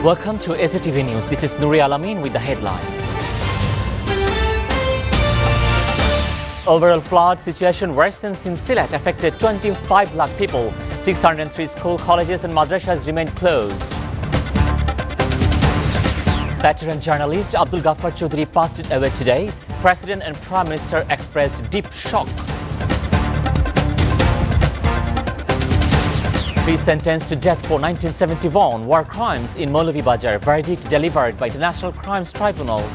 Welcome to SATV News. This is Nuri Alamin with the headlines. Overall flood situation worsens in Sylhet, affected 25 lakh people. 603 school, colleges and madrasas remain closed. Veteran journalist Abdul Ghaffar Choudhury passed away today. President and Prime Minister expressed deep shock. Three sentenced to death for 1971 war crimes in Maulavi Bazar. Verdict delivered by the National Crimes Tribunal.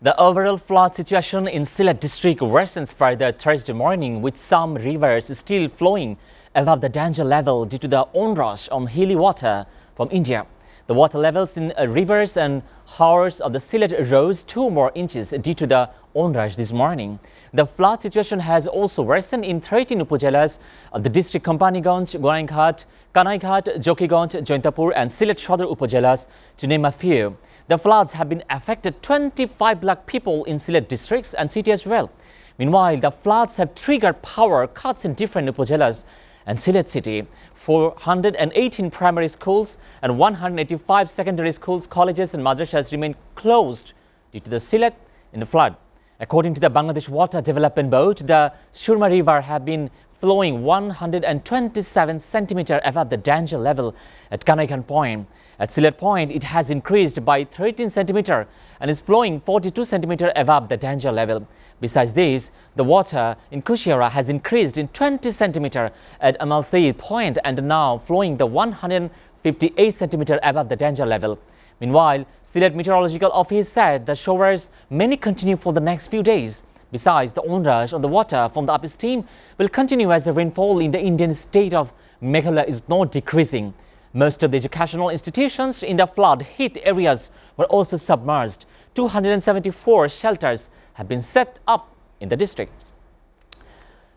The overall flood situation in Sylhet district worsens further Thursday morning, with some rivers still flowing above the danger level due to the onrush of hilly water from India. The water levels in rivers and harbors of the Sylhet rose 2 more inches due to the onrush this morning. The flood situation has also worsened in 13 upazilas of the district: Kompaniganj, Goraighat, Kanaiঘাট, Jokiganj, Jaintapur and Sylhet Shodor upazilas, to name a few. The floods have been affected 25 lakh people in Sylhet districts and city as well. Meanwhile, the floods have triggered power cuts in different upazilas and Sylhet city. 418 primary schools and 185 secondary schools, colleges and madrasas remain closed due to the Sylhet in the flood. According to the Bangladesh Water Development Board, the Surma River have been flowing 127 centimeters above the danger level at Kanaiঘাট Point. At Sylhet Point, it has increased by 13 centimeters and is flowing 42 centimeters above the danger level. Besides this, the water in Kushiara has increased in 20 centimeters at Amal Saeed Point and now flowing the 158 centimeters above the danger level. Meanwhile, Sylhet Meteorological Office said the showers may continue for the next few days. Besides, the onrush of the water from the upstream will continue as the rainfall in the Indian state of Meghalaya is not decreasing. Most of the educational institutions in the flood-hit areas were also submerged. 274 shelters have been set up in the district.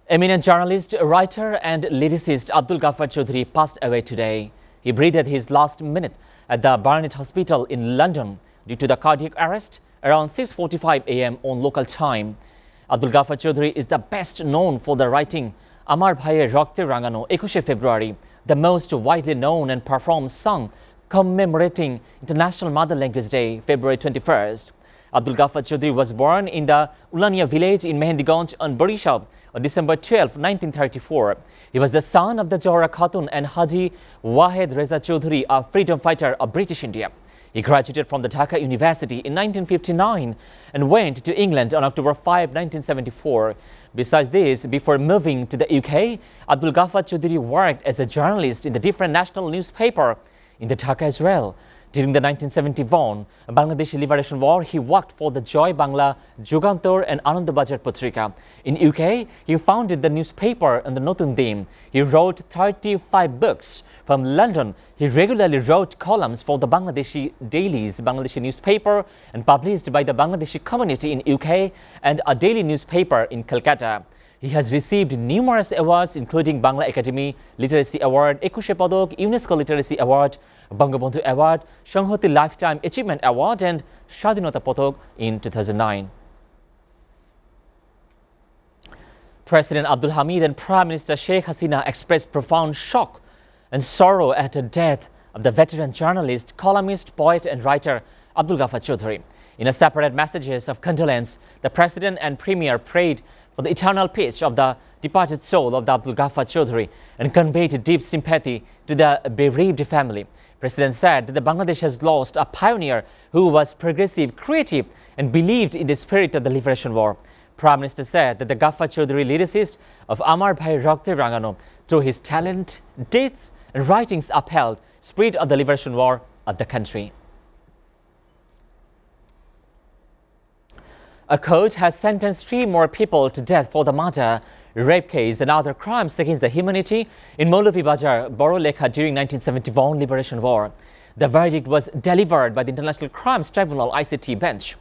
Eminent journalist, writer and lyricist Abdul Ghaffar Choudhury passed away today. He breathed his last minute at the Barnet Hospital in London due to the cardiac arrest around 6:45 a.m. on local time. Abdul Ghaffar Choudhury is the best known for the writing Amar Bhaiyer Rokte Rangano 21 February, the most widely known and performed song commemorating International Mother Language Day, February 21st. Abdul Ghaffar Choudhury was born in the Ulania village in Mehendiganj on Barisha on December 12, 1934. He was the son of the Johra Khatun and Haji Wahed Reza Choudhury, a freedom fighter of British India. He graduated from the Dhaka University in 1959 and went to England on October 5, 1974. Besides this, before moving to the UK, Abdul Ghaffar Choudhury worked as a journalist in the different national newspaper in the Dhaka as well. During the 1971 Bangladeshi Liberation War, he worked for the Joy Bangla, Jugantor and Anandabazar Patrika. In UK, he founded the newspaper and the Notun Din. He wrote 35 books. From London, he regularly wrote columns for the Bangladeshi dailies, Bangladeshi newspaper, and published by the Bangladeshi community in UK and a daily newspaper in Calcutta. He has received numerous awards including Bangla Academy Literacy Award, Ekushe Padok, UNESCO Literacy Award, Bangabandhu Award, Sanghati Lifetime Achievement Award and Shadinota Padok in 2009. President Abdul Hamid and Prime Minister Sheikh Hasina expressed profound shock and sorrow at the death of the veteran journalist, columnist, poet and writer Abdul Ghaffar Choudhury. In a separate messages of condolence, the President and Premier prayed for the eternal peace of the departed soul of the Abdul Ghaffar Choudhury and conveyed deep sympathy to the bereaved family. President said that Bangladesh has lost a pioneer who was progressive, creative and believed in the spirit of the Liberation War. Prime Minister said that the Ghaffar Choudhury, lyricist of Amar Bhaiyer Rokte Rangano, through his talent, deeds and writings upheld spirit of the Liberation War of the country. A court has sentenced 3 more people to death for the murder, rape case and other crimes against the humanity in Maulavi Bazar, Borolekha during 1971 Liberation War. The verdict was delivered by the International Crimes Tribunal ICT bench.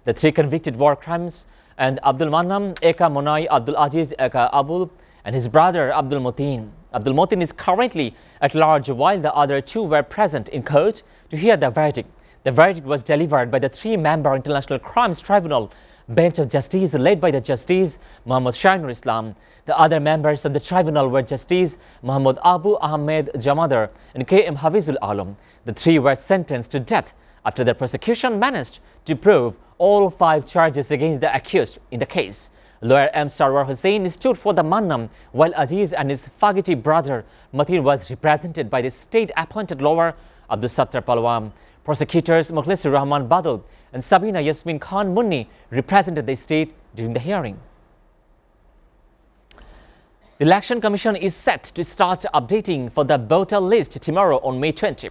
The 3 convicted war crimes and Abdul Mannam, Eka Monai, Abdul Aziz, Eka Abul and his brother Abdul Motin. Abdul Motin is currently at large while the other 2 were present in court to hear the verdict. The verdict was delivered by the 3-member International Crimes Tribunal bench of justice led by the Justice Muhammad Shahinur Islam. The other members of the tribunal were Justice Muhammad Abu Ahmed Jamadar and K.M. Hafizul Alam. The three were sentenced to death after the prosecution managed to prove all 5 charges against the accused in the case. Lawyer M. Sarwar Hussain stood for the Mannam, while Aziz and his Fagiti brother Matin was represented by the state-appointed lawyer Abdul Sattar Palwan. Prosecutors Mukhlisur Rahman Badal and Sabina Yasmin Khan Munni represented the state during the hearing. The Election Commission is set to start updating for the voter list tomorrow on May 20.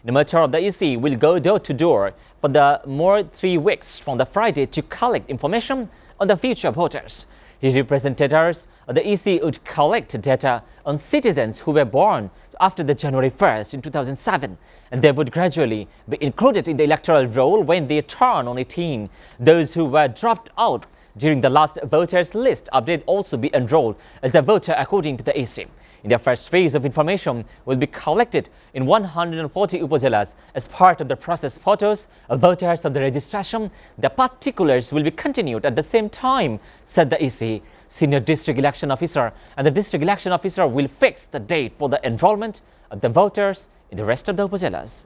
The matter of the EC will go door to door for the more 3 weeks from the Friday to collect information on the future voters. Representatives of the EC would collect data on citizens who were born after the January 1st in 2007, and they would gradually be included in the electoral roll when they turn on 18. Those who were dropped out during the last voters list update also be enrolled as the voter according to the EC. In the first phase of information will be collected in 140 upazilas as part of the process photos of voters of the registration. The particulars will be continued at the same time, said the EC. Senior District Election Officer and the District Election Officer will fix the date for the enrollment of the voters in the rest of the upazilas.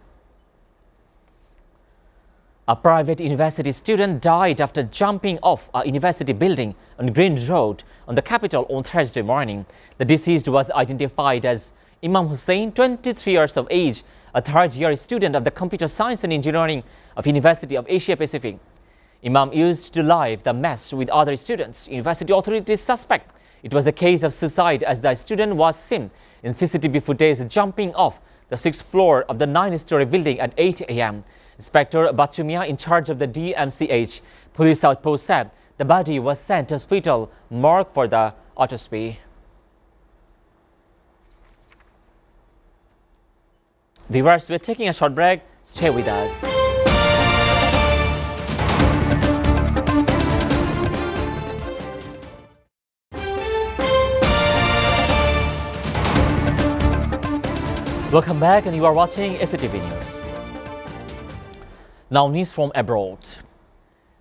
A private university student died after jumping off a university building on Green Road on the capital on Thursday morning. The deceased was identified as Imam Hussain, 23 years of age, a third-year student of the Computer Science and Engineering of University of Asia Pacific. Imam used to live the mess with other students. University authorities suspect it was a case of suicide as the student was seen in CCTV footage jumping off the 6th floor of the 9-story building at 8 a.m. Inspector Bachumia, in charge of the DMCH police outpost, said the body was sent to hospital marked for the autopsy. Viewers, we're taking a short break. Stay with us. Welcome back, and you are watching SATV News. Now, news from abroad.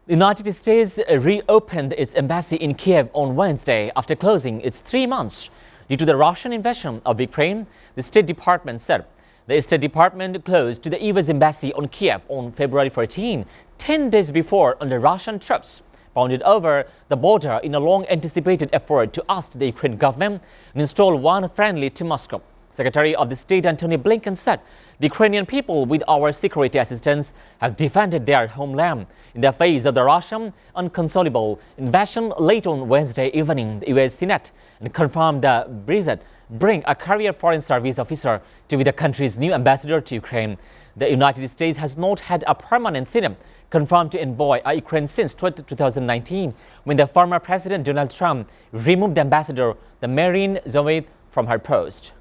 The United States reopened its embassy in Kiev on Wednesday after closing its 3 months due to the Russian invasion of Ukraine, the State Department said. The State Department closed to the U.S. embassy on Kiev on February 14, 10 days before the Russian troops pounded over the border in a long-anticipated effort to oust the Ukraine government and install one friendly to Moscow. Secretary of the State Antony Blinken said the Ukrainian people, with our security assistance, have defended their homeland in the face of the Russian uncontrollable invasion. Late on Wednesday evening, the U.S. Senate confirmed the visit bring a career foreign service officer to be the country's new ambassador to Ukraine. The United States has not had a permanent Senate confirmed to envoy Ukraine since 2019, when the former President Donald Trump removed the ambassador, the Marine Zoe, from her post.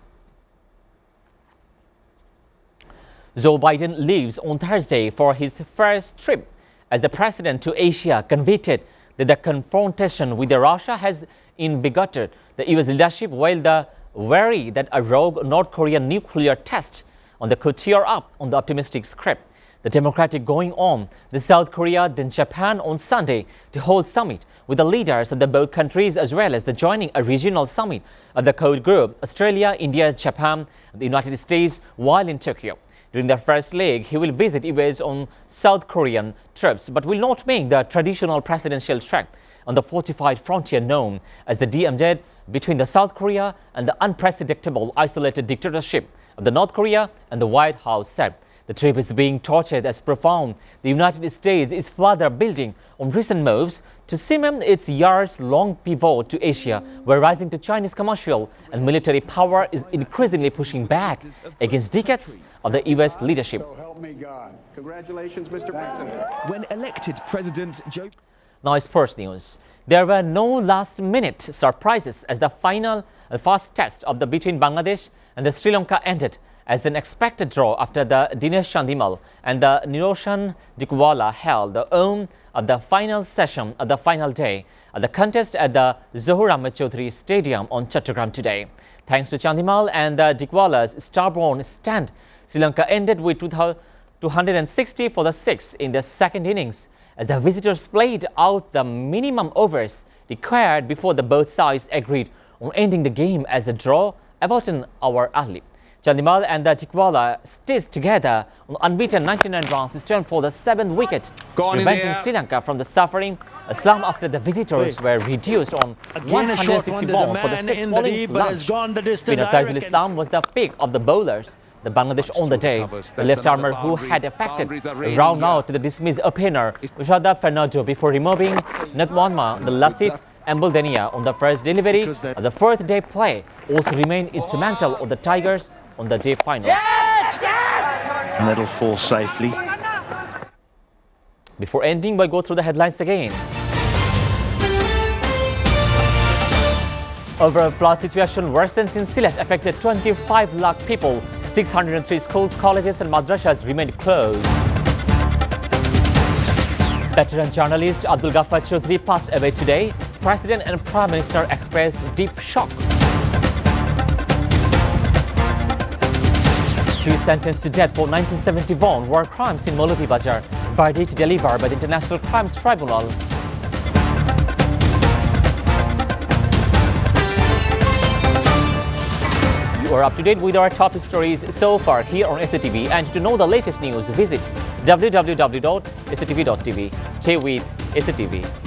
Joe Biden leaves on Thursday for his first trip as the president to Asia, convicted that the confrontation with Russia has invigorated the U.S. leadership, while the worry that a rogue North Korean nuclear test on the could tear up on the optimistic script. The Democratic going on the South Korea, then Japan on Sunday to hold summit with the leaders of the both countries, as well as the joining a regional summit of the Code Group, Australia, India, Japan, and the United States, while in Tokyo. During the first leg, he will visit U.S. on South Korean troops, but will not make the traditional presidential trek on the fortified frontier known as the DMZ between the South Korea and the unprecedented isolated dictatorship of the North Korea, and the White House said. The trip is being tortured as profound. The United States is further building on recent moves to cement its years-long pivot to Asia, where rising to Chinese commercial and military power is increasingly pushing back against decades of the U.S. leadership. So help me God. Congratulations, Mr. President. When elected President Joe... Now, sports news. There were no last-minute surprises as the first test of the between Bangladesh and the Sri Lanka ended as an expected draw after the Dinesh Chandimal and the Niroshan Dikwala held the own of the final session of the final day of the contest at the Zohar Ahmed Chaudhary Stadium on Chattogram today. Thanks to Chandimal and the Dikwala's starborn stand, Sri Lanka ended with 260 for the 6 in the second innings as the visitors played out the minimum overs required before the both sides agreed on ending the game as a draw about an hour early. Chandimal and the Tikwala stitched together on unbeaten 99 runs to turn for the 7th wicket, preventing Sri Lanka from the suffering a slump after the visitors were reduced on 161 for the 6th bowling lunch. Spinner Taizul Islam was the pick of the bowlers. The Bangladesh on the day, the left-armer who had affected round out to the dismissed opener Ushada Fernando before removing Natwanma, the Lasit and Buldenia on the first delivery of the 4th day play also remained instrumental of the Tigers on the day final. And that'll fall safely. Before ending, we'll go through the headlines again. Overall flood situation worsens in Sylhet, affected 25 lakh people. 603 schools, colleges and madrasas remained closed. Veteran journalist Abdul Ghaffar Chaudhry passed away today. President and Prime Minister expressed deep shock. He sentenced to death for 1971 war crimes in Molavi Bazar. Verdict delivered by the International Crimes Tribunal. You are up to date with our top stories so far here on SATV, and to know the latest news, visit www.satv.tv. Stay with SATV.